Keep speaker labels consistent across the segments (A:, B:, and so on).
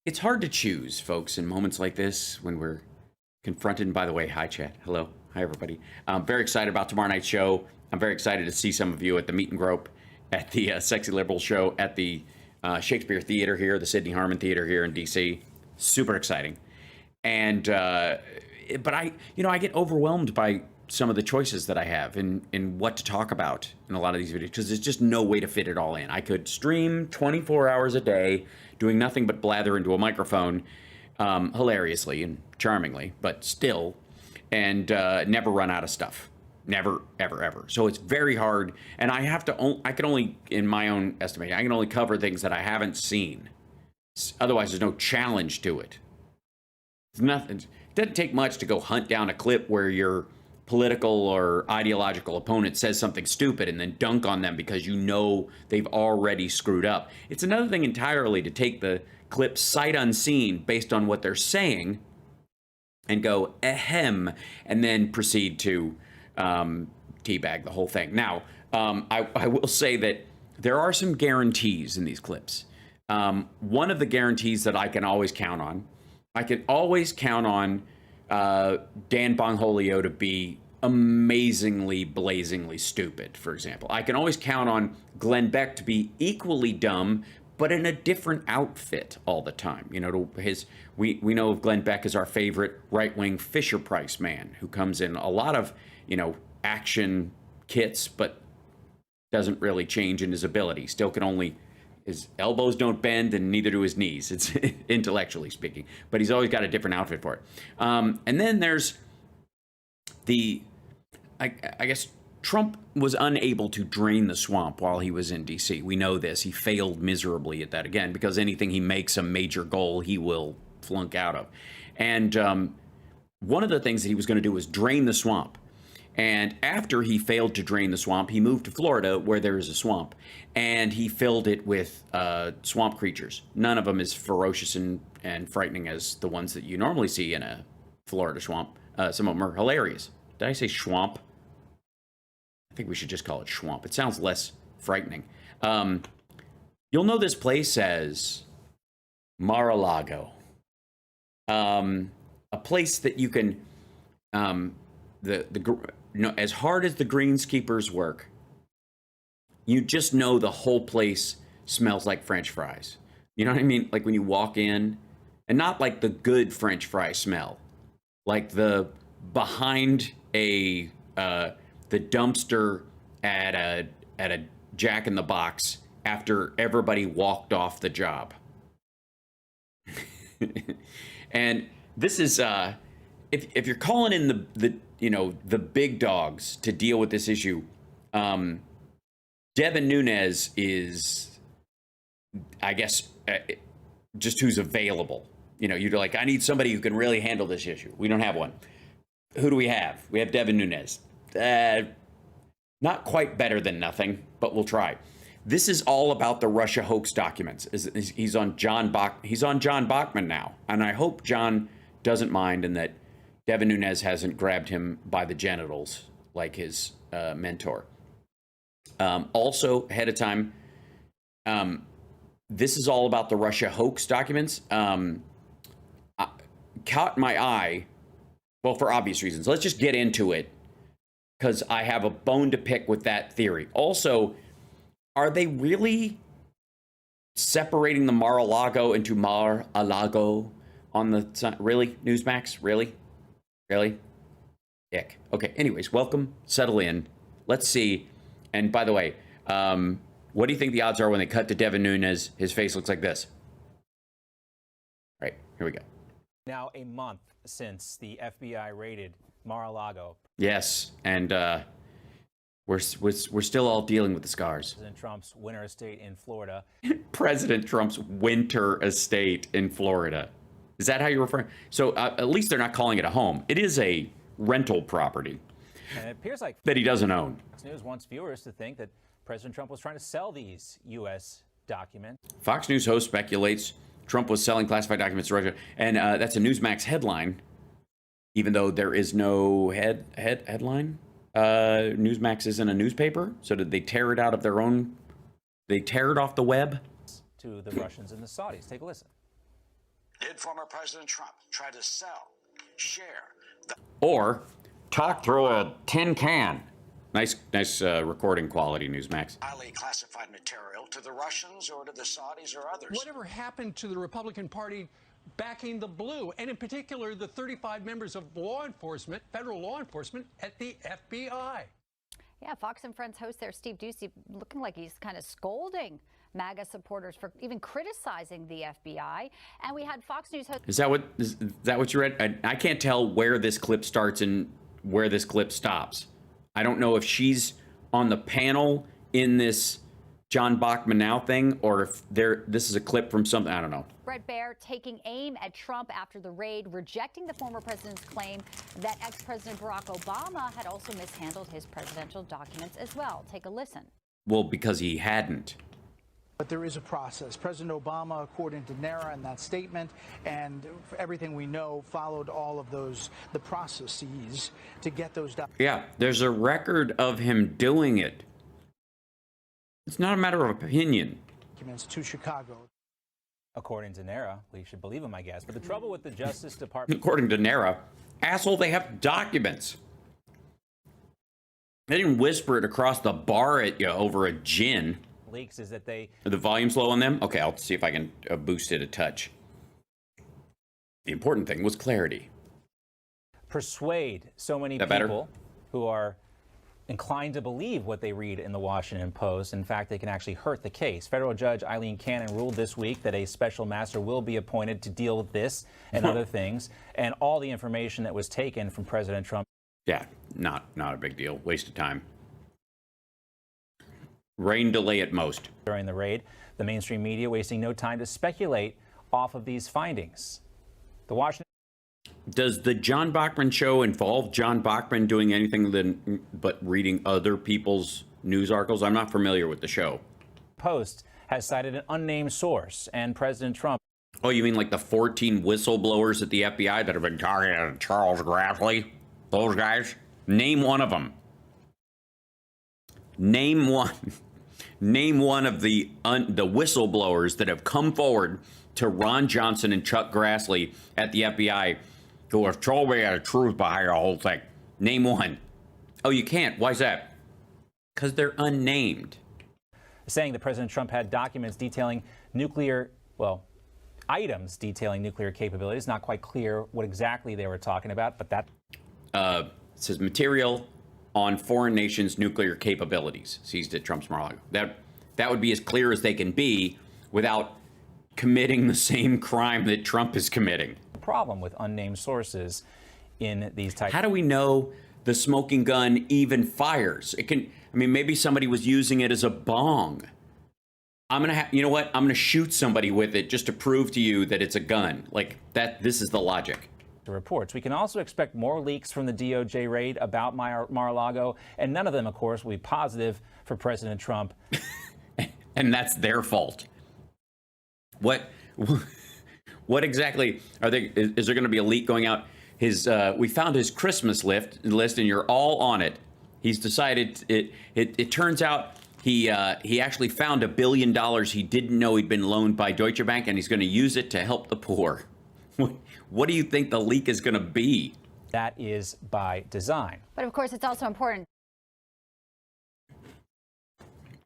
A: It's hard to choose, folks, in moments like this when we're confronted. And by the way, hi, chat. Hello. Hi, everybody. I'm very excited about tomorrow night's show. I'm very excited to see some of you at the meet and grope, at the Sexy Liberal show, at the Shakespeare Theater here, the Sidney Harmon Theater here in D.C. Super exciting. And, but I get overwhelmed by some of the choices that I have in what to talk about in a lot of these videos, because there's just no way to fit it all in. I could stream 24 hours a day doing nothing but blather into a microphone, hilariously and charmingly, but still, and never run out of stuff. Never, ever, ever. So it's very hard, and I can only, in my own estimation, I can only cover things that I haven't seen. Otherwise, there's no challenge to it. It's nothing. It doesn't take much to go hunt down a clip where your political or ideological opponent says something stupid and then dunk on them because you know they've already screwed up. It's another thing entirely to take the clip sight unseen based on what they're saying and go ahem, and then proceed to teabag the whole thing. Now, I will say that there are some guarantees in these clips. One of the guarantees that I can always count on, Dan Bongholio to be amazingly, blazingly stupid, for example. I can always count on Glenn Beck to be equally dumb, but in a different outfit all the time. You know, we know of Glenn Beck as our favorite right-wing Fisher-Price man, who comes in a lot of, action kits, but doesn't really change in his ability. Still can only... His elbows don't bend, and neither do his knees. It's intellectually speaking, but he's always got a different outfit for it. And then there's I guess Trump was unable to drain the swamp while he was in D.C. We know this. He failed miserably at that again, because anything he makes a major goal, he will flunk out of. And one of the things that he was going to do was drain the swamp. And after he failed to drain the swamp, he moved to Florida, where there is a swamp, and he filled it with swamp creatures. None of them as ferocious and frightening as the ones that you normally see in a Florida swamp. Some of them are hilarious. Did I say swamp? I think we should just call it swamp. It sounds less frightening. You'll know this place as Mar-a-Lago. A place that you can... as hard as the greenskeepers work, you just know the whole place smells like French fries. You know what I mean? Like when you walk in, and not like the good French fry smell, like the behind the dumpster at a Jack in the Box after everybody walked off the job. And this is if you're calling in the big dogs to deal with this issue, Devin Nunes is, I guess, just who's available. You're like, I need somebody who can really handle this issue. We don't have one. Who do we have? We have Devin Nunes. Not quite better than nothing, but we'll try. This is all about the Russia hoax documents. He's on John Bachman now, and I hope John doesn't mind, and that Devin Nunes hasn't grabbed him by the genitals like his mentor. Also, ahead of time, this is all about the Russia hoax documents. Caught my eye, well, for obvious reasons. Let's just get into it, because I have a bone to pick with that theory. Also, are they really separating the Mar-a-Lago into Mar-a-Lago on the side? Really, Newsmax? Really? Ick. Okay, anyways, welcome. Settle in. Let's see. And by the way, what do you think the odds are when they cut to Devin Nunes? His face looks like this. All right, here we go.
B: Now a month since the FBI raided Mar-a-Lago.
A: Yes, and we're still all dealing with the scars.
B: President Trump's winter estate in Florida.
A: President Trump's winter estate in Florida. Is that how you're referring? So at least they're not calling it a home. It is a rental property.
B: And it appears like
A: that he doesn't own.
B: Fox News wants viewers to think that President Trump was trying to sell these U.S. documents.
A: Fox News host speculates Trump was selling classified documents to Russia, and that's a Newsmax headline, even though there is no headline. Newsmax isn't a newspaper, so did they tear it out of their own? They tear it off the web?
B: To the Russians and the Saudis. Take a listen.
C: Did former President Trump try to sell, share the
A: Or talk through a tin can. Nice recording quality, Newsmax.
C: highly classified material to the Russians or to the Saudis or others?
D: Whatever happened to the Republican Party backing the blue, and in particular, the 35 members of law enforcement, federal law enforcement at the FBI?
E: Yeah, Fox and Friends host there, Steve Doocy, looking like he's kind of scolding MAGA supporters for even criticizing the FBI. And we had Fox News host.
A: Is that what you read? I can't tell where this clip starts and where this clip stops. I don't know if she's on the panel in this John Bachman Now thing, or if this is a clip from something. I don't know.
E: Brett Baer taking aim at Trump after the raid, rejecting the former president's claim that ex-President Barack Obama had also mishandled his presidential documents as well. Take a listen.
A: Well, because he hadn't.
F: But there is a process. President Obama, according to NARA in that statement, and everything we know, followed all of the processes to get those documents.
A: Yeah, there's a record of him doing it. It's not a matter of opinion.
F: To Chicago.
B: According to NARA, we should believe him, I guess. But the trouble with the Justice Department...
A: According to NARA, asshole, they have documents. They didn't whisper it across the bar at you over a gin.
B: Leaks is that they...
A: Are the volumes low on them? Okay, I'll see if I can boost it a touch. The important thing was clarity.
B: Persuade so many
A: That
B: people
A: better?
B: who are inclined to believe what they read in the Washington Post. In fact, they can actually hurt the case. Federal Judge Eileen Cannon ruled this week that a special master will be appointed to deal with this and other things, and all the information that was taken from President Trump.
A: Yeah, not a big deal. Waste of time. Rain delay at most.
B: During the raid, the mainstream media wasting no time to speculate off of these findings. The Washington
A: Does the John Bachman show involve John Bachman doing anything but reading other people's news articles? I'm not familiar with the show.
B: Post has cited an unnamed source, and President Trump.
A: Oh, you mean like the 14 whistleblowers at the FBI that have been talking to Charles Grassley? Those guys? Name one of them. Name one. Name one of the whistleblowers that have come forward to Ron Johnson and Chuck Grassley at the FBI who have told me the truth behind the whole thing. Name one. Oh, you can't. Why's that? Because they're unnamed.
B: Saying that President Trump had documents detailing items detailing nuclear capabilities. Not quite clear what exactly they were talking about, but that.
A: It says material on foreign nations' nuclear capabilities seized at Trump's Mar-a-Lago. That would be as clear as they can be without committing the same crime that Trump is committing.
B: Problem with unnamed sources in these types.
A: How do we know the smoking gun even fires? Maybe somebody was using it as a bong. You know what? I'm gonna shoot somebody with it just to prove to you that it's a gun. Like that. This is the logic.
B: Reports. We can also expect more leaks from the DOJ raid about Mar-a-Lago, and none of them, of course, will be positive for President Trump.
A: And that's their fault. What exactly are they? Is there going to be a leak going out? We found his Christmas list, and you're all on it. He's decided it turns out he actually found $1 billion he didn't know he'd been loaned by Deutsche Bank, and he's going to use it to help the poor. What do you think the leak is going to be?
B: That is by design.
E: But of course, it's also important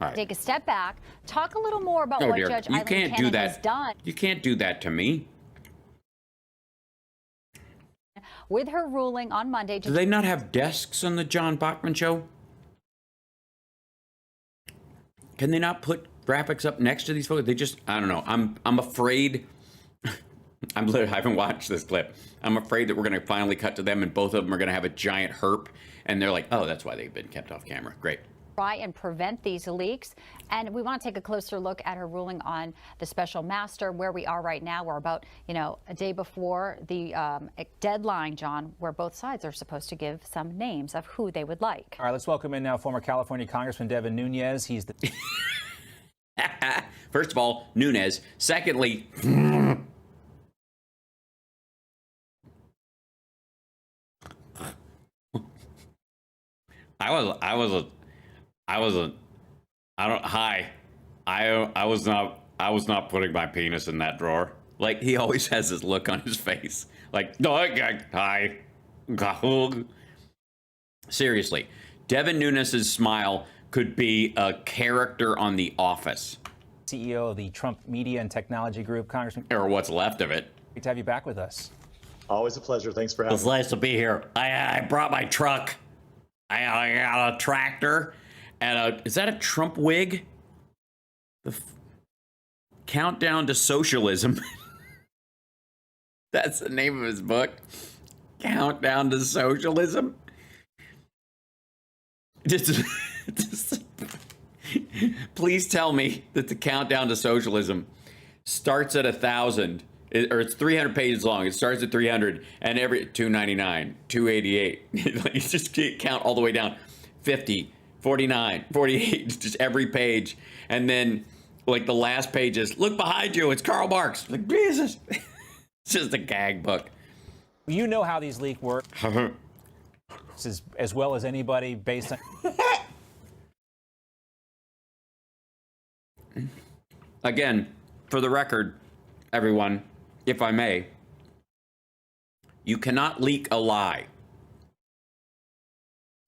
A: All right.
E: take a step back, talk a little more about what Judge
A: You
E: Eileen
A: can't do
E: Cannon
A: that.
E: has done
A: You can't do that to me.
E: with her ruling on Monday.
A: Do they not have desks on the John Bachman show? Can they not put graphics up next to these folks? I don't know. I'm afraid. I haven't watched this clip. I'm afraid that we're going to finally cut to them and both of them are going to have a giant herp. And they're like, oh, that's why they've been kept off camera. Great.
E: Try and prevent these leaks. And we want to take a closer look at her ruling on the special master, where we are right now. We're about, a day before the deadline, John, where both sides are supposed to give some names of who they would like.
B: All right, let's welcome in now former California Congressman Devin Nunes. He's the...
A: First of all, Nunes. Secondly, I was not putting my penis in that drawer. Like, he always has this look on his face. Like, hi. Seriously, Devin Nunes' smile could be a character on The Office.
B: CEO of the Trump Media and Technology Group, Congressman.
A: Or what's left of it.
B: Great to have you back with us.
G: Always a pleasure. Thanks for having me.
A: It's nice to be here. I brought my truck. I got a tractor. And is that a Trump wig? Countdown to Socialism. That's the name of his book. Countdown to Socialism. Please tell me that the countdown to socialism starts at 1,000, or it's 300 pages long. It starts at 300, and every 299, 288. You just can't count all the way down. 50, 49, 48, just every page, and then like the last page is, look behind you, it's Karl Marx. Like, Jesus. It's just a gag book.
B: You know how these leaks work as well as anybody based on...
A: Again, for the record, everyone, if I may, you cannot leak a lie.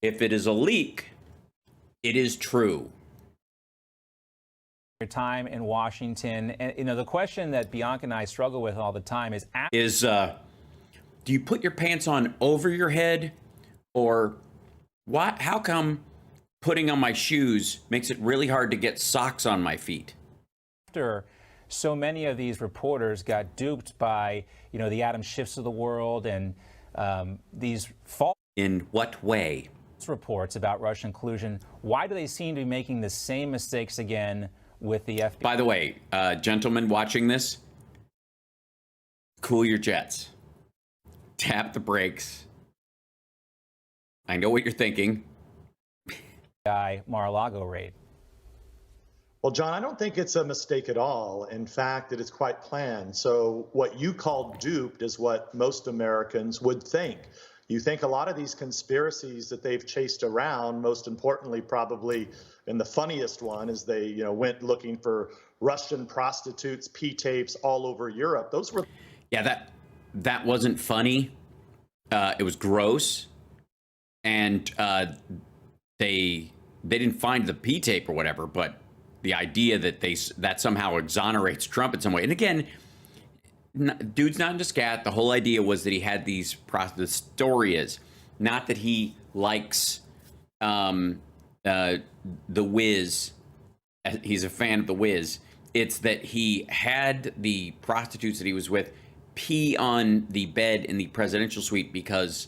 A: If it is a leak, it is true.
B: Your time in Washington, and you know the question that Bianca and I struggle with all the time is
A: do you put your pants on over your head, or what? How come putting on my shoes makes it really hard to get socks on my feet?
B: After so many of these reporters got duped by the Adam Schiffs of the world and these false
A: In what way?
B: reports about Russian collusion, why do they seem to be making the same mistakes again with the FBI?
A: By the way, gentlemen watching this, cool your jets. Tap the brakes. I know what you're thinking.
B: Mar-a-Lago raid.
G: Well, John, I don't think it's a mistake at all. In fact, it is quite planned. So what you call duped is what most Americans would think. You think a lot of these conspiracies that they've chased around, most importantly, probably, and the funniest one is they, went looking for Russian prostitutes, P-tapes all over Europe. Those were...
A: Yeah, that wasn't funny. It was gross. And they didn't find the P-tape or whatever, but the idea that that somehow exonerates Trump in some way. And again, dude's not into scat. The whole idea was that he had these the story is not that he likes The Wiz. He's a fan of The Wiz. It's that he had the prostitutes that he was with pee on the bed in the presidential suite because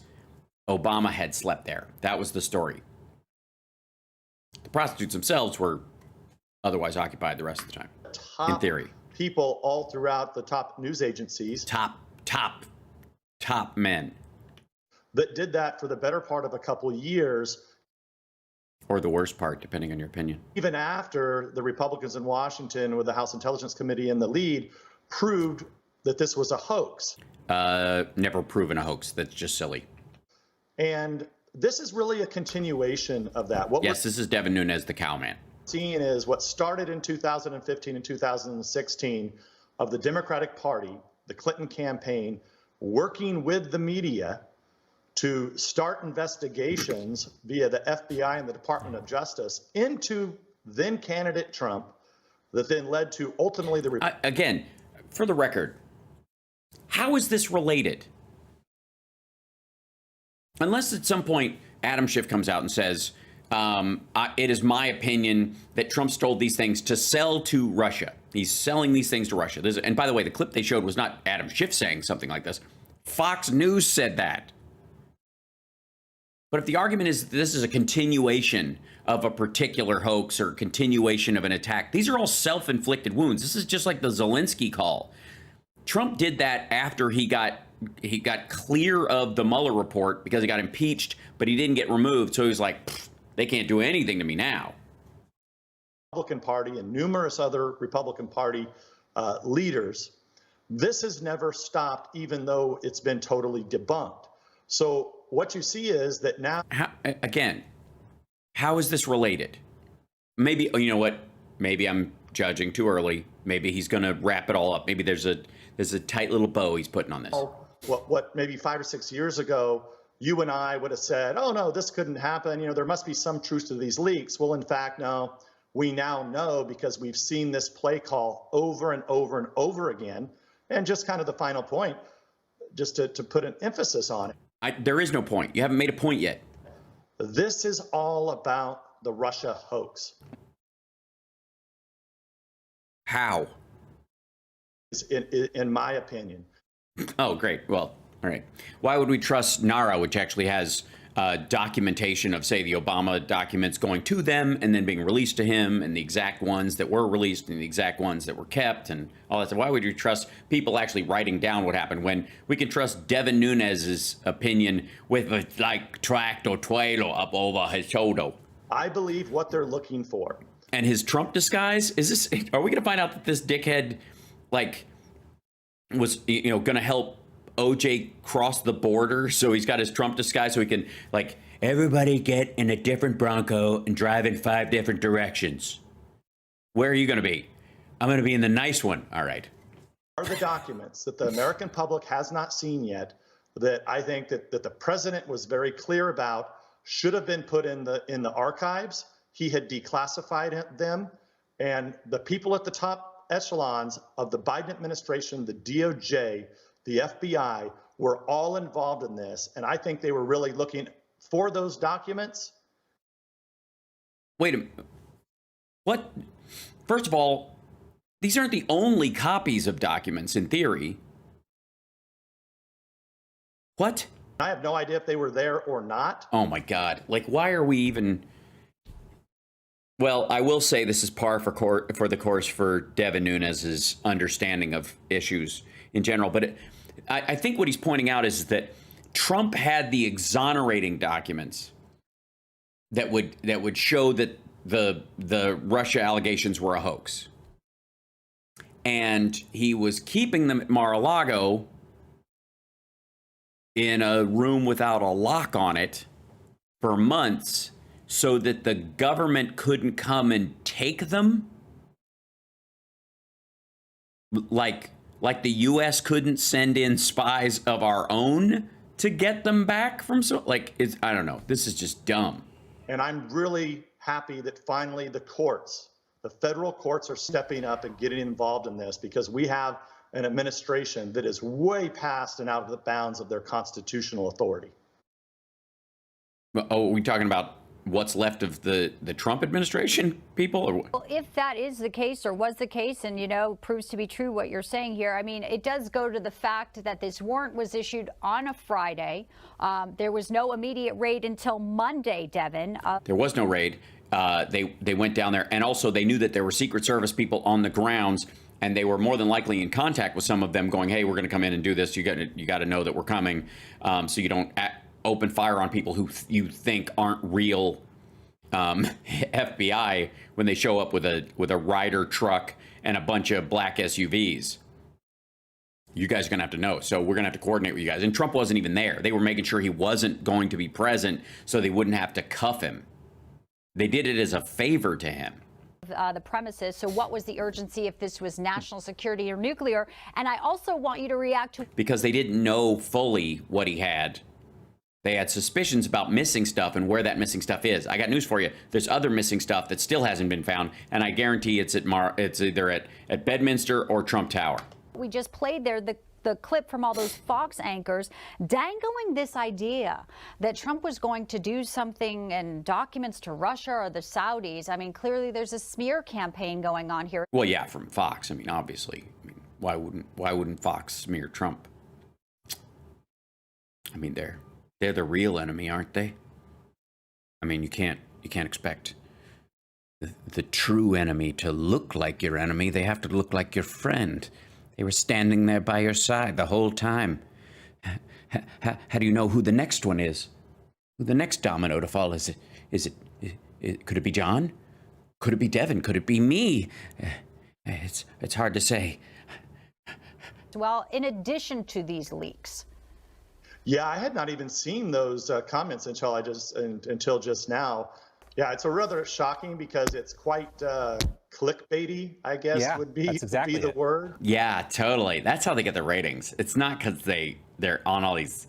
A: Obama had slept there. That was the story. The prostitutes themselves were otherwise occupied the rest of the time, in theory.
G: People all throughout the top news agencies.
A: Top men.
G: That did that for the better part of a couple of years.
A: Or the worst part, depending on your opinion.
G: Even after the Republicans in Washington with the House Intelligence Committee in the lead proved that this was a hoax.
A: Never proven a hoax. That's just silly.
G: And this is really a continuation of that.
A: Yes, this is Devin Nunes, the cowman.
G: Seeing is what started in 2015 and 2016 of the Democratic Party, the Clinton campaign, working with the media to start investigations via the FBI and the Department of Justice into then candidate Trump, that then led to ultimately the...
A: Again, for the record, how is this related? Unless at some point Adam Schiff comes out and says, it is my opinion that Trump stole these things to sell to Russia. He's selling these things to Russia. And by the way, the clip they showed was not Adam Schiff saying something like this. Fox News said that. But if the argument is this is a continuation of a particular hoax or continuation of an attack, these are all self-inflicted wounds. This is just like the Zelensky call. Trump did that after he got clear of the Mueller report because he got impeached, but he didn't get removed. So he was like, they can't do anything to me now.
G: Republican Party and numerous other Republican Party leaders, this has never stopped, even though it's been totally debunked. So what you see is that now... How
A: is this related? Maybe, you know what? Maybe I'm judging too early. Maybe he's going to wrap it all up. Maybe there's a tight little bow he's putting on this.
G: What maybe 5 or 6 years ago, you and I would have said, oh, no, this couldn't happen. You know, there must be some truth to these leaks. Well, in fact, no, we now know because we've seen this play call over and over and over again. And just kind of the final point, just to put an emphasis on it.
A: There is no point. You haven't made a point yet.
G: This is all about the Russia hoax.
A: How?
G: In my opinion.
A: Oh, great. Well, all right. Why would we trust NARA, which actually has documentation of, say, the Obama documents going to them and then being released to him, and the exact ones that were released and the exact ones that were kept and all that stuff? Why would you trust people actually writing down what happened when we can trust Devin Nunes' opinion with a, like, tractor trailer up over his shoulder?
G: I believe what they're looking for.
A: And his Trump disguise, are we going to find out that this dickhead, like, was, going to help OJ cross the border? So he's got his Trump disguise so he can, like, everybody get in a different Bronco and drive in 5 different directions. Where are you going to be? I'm going to be in the nice one. All right.
G: Are the documents that the American public has not seen yet that I think that the president was very clear about should have been put in the archives. He had declassified them, and the people at the top echelons of the Biden administration, the DOJ, the FBI, were all involved in this. And I think they were really looking for those documents.
A: Wait a minute. What? First of all, these aren't the only copies of documents in theory. What?
G: I have no idea if they were there or not.
A: Oh my God. Like, why are we even... Well, I will say this is par for the course for Devin Nunes' understanding of issues in general. But I think what he's pointing out is that Trump had the exonerating documents that would show that the Russia allegations were a hoax. And he was keeping them at Mar-a-Lago in a room without a lock on it for months so that the government couldn't come and take them. Like the U.S. couldn't send in spies of our own to get them back from I don't know. This is just dumb.
G: And I'm really happy that finally the federal courts are stepping up and getting involved in this, because we have an administration that is way past and out of the bounds of their constitutional authority.
A: Oh, are we talking about what's left of the Trump administration, people? Or
E: well, if that is the case or was the case and, proves to be true what you're saying here, I mean, it does go to the fact that this warrant was issued on a Friday. There was no immediate raid until Monday, Devin.
A: There was no raid. They went down there, and also they knew that there were Secret Service people on the grounds, and they were more than likely in contact with some of them going, hey, we're going to come in and do this. You got to know that we're coming, so you don't open fire on people who you think aren't real FBI when they show up with a Ryder truck and a bunch of black SUVs. You guys are going to have to know. So we're going to have to coordinate with you guys. And Trump wasn't even there. They were making sure he wasn't going to be present so they wouldn't have to cuff him. They did it as a favor to him.
E: The premises. So what was the urgency if this was national security or nuclear? And I also want you to react to...
A: Because they didn't know fully what he had. They had suspicions about missing stuff and where that missing stuff is. I got news for you. There's other missing stuff that still hasn't been found, and I guarantee it's either at Bedminster or Trump Tower.
E: We just played there the clip from all those Fox anchors dangling this idea that Trump was going to do something and documents to Russia or the Saudis. I mean, clearly there's a smear campaign going on here.
A: Well, yeah, from Fox. I mean, obviously. I mean, why wouldn't Fox smear Trump? I mean, they're the real enemy, aren't they? I mean, you can't expect the true enemy to look like your enemy. They have to look like your friend. They were standing there by your side the whole time. How do you know who the next one is? Who the next domino to fall is? Could it be John? Could it be Devin? Could it be me? It's hard to say.
E: Well, in addition to these leaks.
G: Yeah, I had not even seen those comments until just now. Yeah, it's a rather shocking because it's quite clickbaity, I guess would be the word.
A: Yeah, totally. That's how they get the ratings. It's not because they're on all these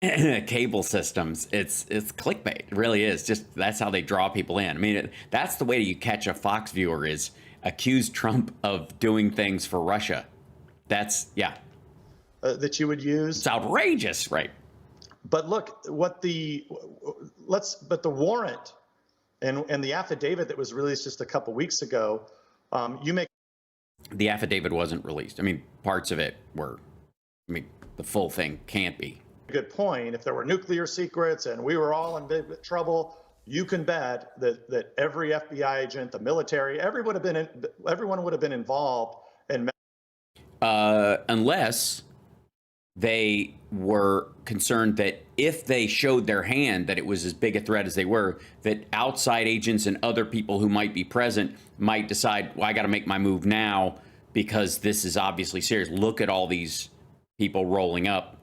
A: cable systems. It's clickbait. It really is. Just that's how they draw people in. I mean, that's the way you catch a Fox viewer is accuse Trump of doing things for Russia. That's
G: that you would use.
A: It's outrageous, right?
G: But look, but the warrant and the affidavit that was released just a couple weeks ago,
A: the affidavit wasn't released. I mean, parts of it were. I mean, the full thing can't be.
G: Good point. If there were nuclear secrets and we were all in big trouble, you can bet that every FBI agent, the military, everyone would have been involved.
A: Unless they were concerned that if they showed their hand that it was as big a threat as they were, that outside agents and other people who might be present might decide, well, I got to make my move now because this is obviously serious. Look at all these people rolling up.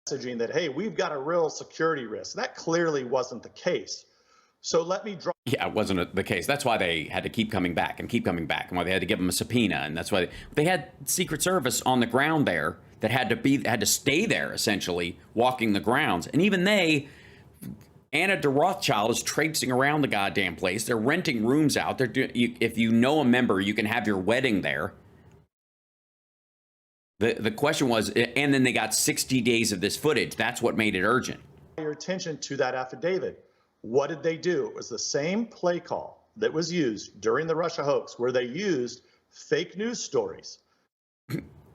G: Messaging that, hey, we've got a real security risk. That clearly wasn't the case. So let me draw.
A: Yeah, it wasn't the case. That's why they had to keep coming back and why they had to give them a subpoena. And that's why they had Secret Service on the ground there that had to stay there, essentially, walking the grounds. And even Anna de Rothschild is traipsing around the goddamn place. They're renting rooms out. If you know a member, you can have your wedding there. The question was, and then they got 60 days of this footage. That's what made it urgent.
G: Your attention to that affidavit. What did they do? It was the same play call that was used during the Russia hoax, where they used fake news stories.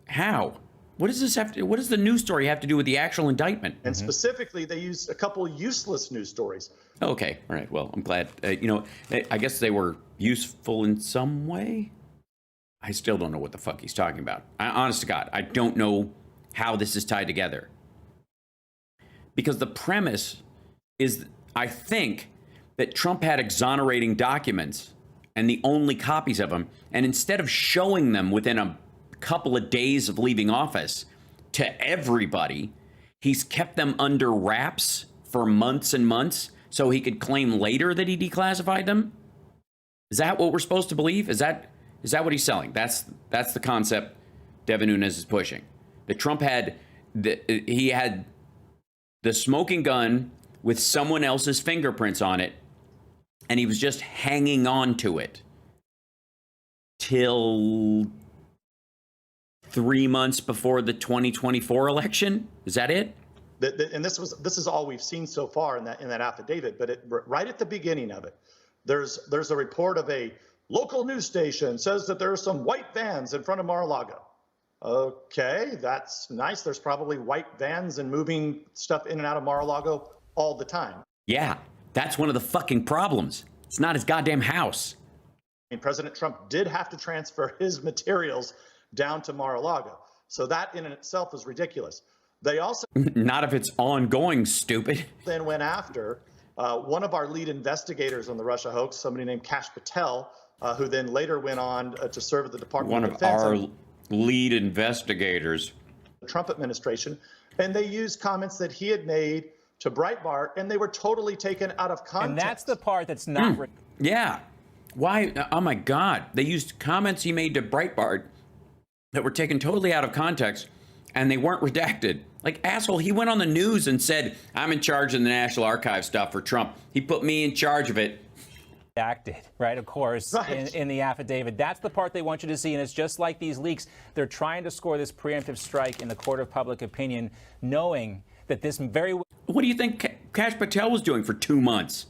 A: How? What does the news story have to do with the actual indictment?
G: And specifically, they used a couple useless news stories.
A: Okay, all right. Well, I'm glad. I guess they were useful in some way. I still don't know what the fuck he's talking about. Honest to God, I don't know how this is tied together. Because the premise is, I think, that Trump had exonerating documents and the only copies of them. And instead of showing them within a couple of days of leaving office to everybody, he's kept them under wraps for months and months so he could claim later that he declassified them. Is that what we're supposed to believe? Is that what he's selling? That's the concept Devin Nunes is pushing. That Trump had the smoking gun with someone else's fingerprints on it, and he was just hanging on to it till 3 months before the 2024 election. Is that it?
G: And this is all we've seen so far in that affidavit. But right at the beginning of it, there's a report of a local news station says that there are some white vans in front of Mar-a-Lago. Okay, that's nice. There's probably white vans and moving stuff in and out of Mar-a-Lago all the time.
A: Yeah, that's one of the fucking problems. It's not his goddamn house.
G: I mean, President Trump did have to transfer his materials down to Mar-a-Lago. So that in itself is ridiculous. They also...
A: Not if it's ongoing, stupid.
G: Then went after one of our lead investigators on the Russia hoax, somebody named Kash Patel, who then later went on to serve at the Department of Defense.
A: One of our lead investigators.
G: The Trump administration. And they used comments that he had made to Breitbart, and they were totally taken out of context.
B: And that's the part that's not...
A: Yeah. Why? Oh, my God. They used comments he made to Breitbart that were taken totally out of context, and they weren't redacted. Like, asshole, he went on the news and said, I'm in charge of the National Archives stuff for Trump. He put me in charge of it.
B: Acted, right? Of course, right. In the affidavit. That's the part they want you to see. And it's just like these leaks. They're trying to score this preemptive strike in the court of public opinion, knowing that this very...
A: What do you think Kash Patel was doing for 2 months?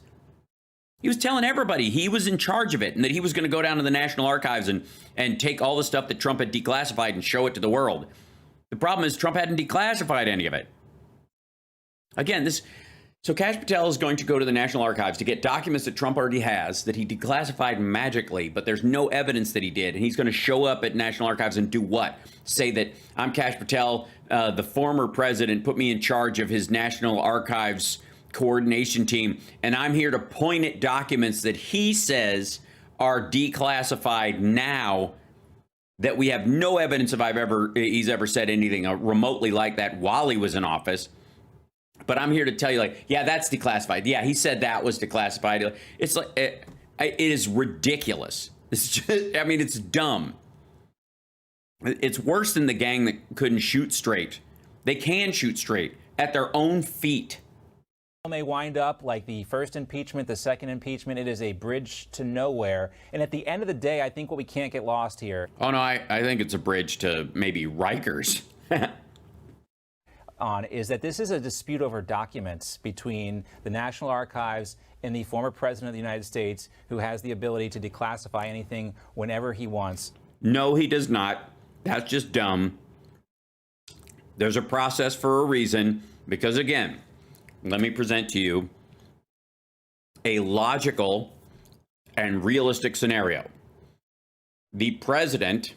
A: He was telling everybody he was in charge of it and that he was going to go down to the National Archives and take all the stuff that Trump had declassified and show it to the world. The problem is Trump hadn't declassified any of it. Again, so Kash Patel is going to go to the National Archives to get documents that Trump already has that he declassified magically, but there's no evidence that he did. And he's going to show up at National Archives and do what? Say that I'm Kash Patel, the former president put me in charge of his National Archives coordination team, and I'm here to point at documents that he says are declassified now that we have no evidence of he's ever said anything remotely like that while he was in office. But I'm here to tell you, like, yeah, that's declassified. Yeah, he said that was declassified. It's like, it is ridiculous. It's just, I mean, it's dumb. It's worse than the gang that couldn't shoot straight. They can shoot straight at their own feet.
B: May wind up like the first impeachment, the second impeachment. It is a bridge to nowhere. And at the end of the day, I think what we can't get lost here.
A: Oh, no, I think it's a bridge to maybe Rikers.
B: Is that this is a dispute over documents between the National Archives and the former president of the United States, who has the ability to declassify anything whenever he wants.
A: No, he does not. That's just dumb. There's a process for a reason, because again, let me present to you a logical and realistic scenario. The president,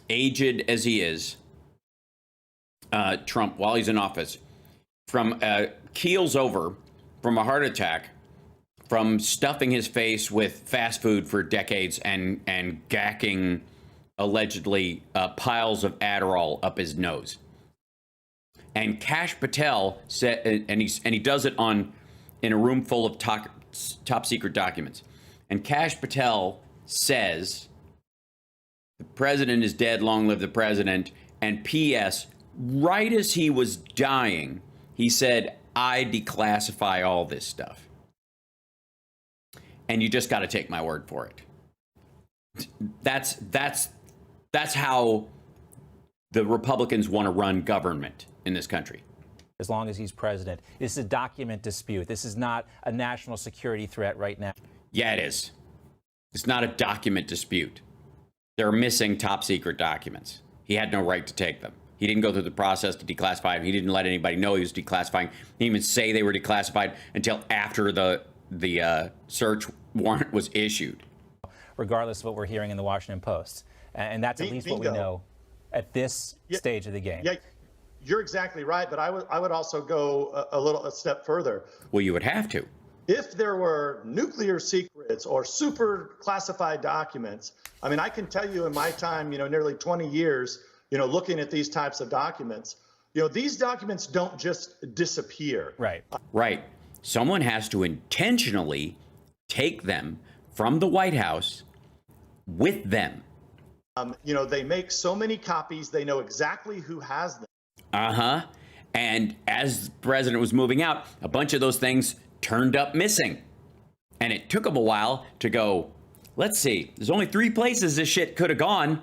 A: aged as he is, Trump, while he's in office, from keels over from a heart attack, from stuffing his face with fast food for decades and gacking allegedly piles of Adderall up his nose. And Kash Patel said, and he does it in a room full of top secret documents. And Kash Patel says, the president is dead, long live the president. And P.S., right as he was dying, he said, I declassify all this stuff. And you just got to take my word for it. That's how the Republicans want to run government in this country.
B: As long as he's president. This is a document dispute. This is not a national security threat right now.
A: Yeah, it is. It's not a document dispute. They're missing top secret documents. He had no right to take them. He didn't go through the process to declassify them. He didn't let anybody know he was declassifying. He didn't even say they were declassified until after the search warrant was issued.
B: Regardless of what we're hearing in the Washington Post. And that's at least what we know at this stage of the game.
G: Yeah, you're exactly right. But I would also go a step further.
A: Well, you would have to.
G: If there were nuclear secrets or super classified documents, I mean, I can tell you in my time, nearly 20 years, looking at these types of documents, these documents don't just disappear.
B: Right.
A: Right. Someone has to intentionally take them from the White House with them.
G: They make so many copies, they know exactly who has them.
A: Uh-huh. And as the president was moving out, a bunch of those things turned up missing. And it took them a while to go, let's see, there's only 3 places this shit could have gone.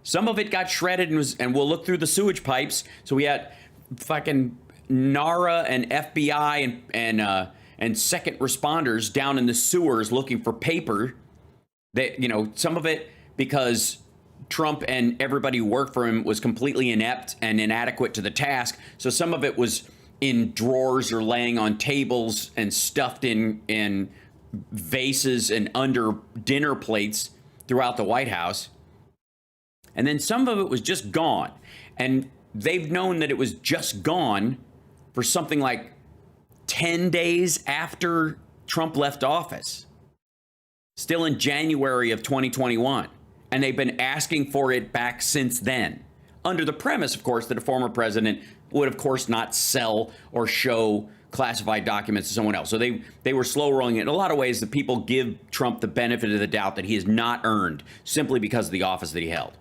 A: Some of it got shredded and we'll look through the sewage pipes. So we had fucking NARA and FBI and second responders down in the sewers looking for paper. That, some of it because Trump and everybody who worked for him was completely inept and inadequate to the task. So some of it was in drawers or laying on tables and stuffed in vases and under dinner plates throughout the White House. And then some of it was just gone. And they've known that it was just gone for something like 10 days after Trump left office. Still in January of 2021. And they've been asking for it back since then. Under the premise, of course, that a former president would, of course, not sell or show classified documents to someone else. So they were slow rolling it. In a lot of ways, the people give Trump the benefit of the doubt that he has not earned simply because of the office that he held.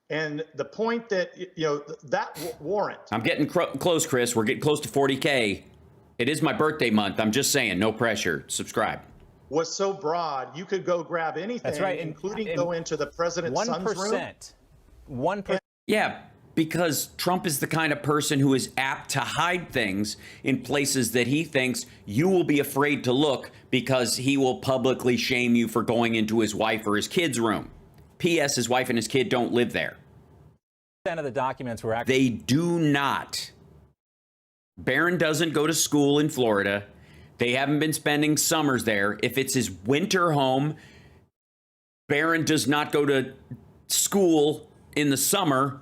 G: And the point that, that warrant.
A: I'm getting close, Chris. We're getting close to 40K. It is my birthday month. I'm just saying, no pressure. Subscribe.
G: Was so broad, you could go grab anything,
B: That's right.
G: including go into the president's son's room.
B: 1%.
A: Yeah, because Trump is the kind of person who is apt to hide things in places that he thinks you will be afraid to look because he will publicly shame you for going into his wife or his kid's room. P.S. His wife and his kid don't live there.
B: Of the documents were actually.
A: They do not. Barron doesn't go to school in Florida. They haven't been spending summers there. If it's his winter home, Barron does not go to school in the summer.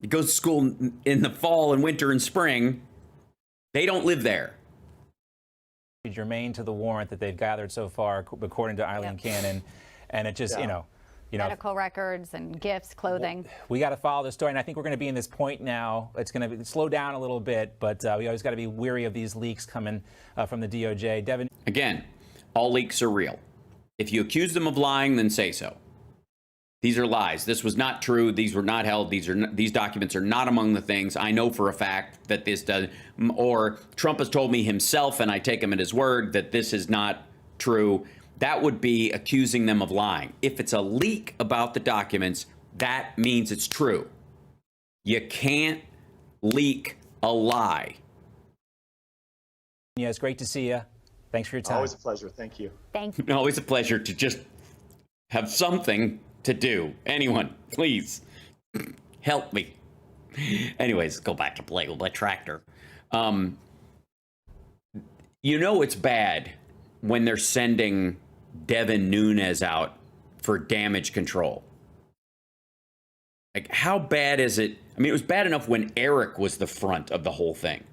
A: He goes to school in the fall and winter and spring. They don't live there.
B: Germane to the warrant that they've gathered so far, according to Eileen Cannon. And it just,
E: medical records and gifts, clothing.
B: We got to follow the story, and I think we're going to be in this point now. It's going to slow down a little bit, but we always got to be wary of these leaks coming from the DOJ. Devin.
A: Again, all leaks are real. If you accuse them of lying, then say so. These are lies. This was not true. These were not held. These documents are not among the things. I know for a fact that this does, or Trump has told me himself, and I take him at his word, that this is not true. That would be accusing them of lying. If it's a leak about the documents, that means it's true. You can't leak a lie.
B: Yeah, it's great to see you. Thanks for your time.
G: Always a pleasure. Thank you.
E: Thank you.
A: Always a pleasure to just have something to do. Anyone, please help me. Anyways, go back to play with my tractor. You know it's bad when they're sending Devin Nunes out for damage control. Like, how bad is it? I mean, it was bad enough when Eric was the front of the whole thing.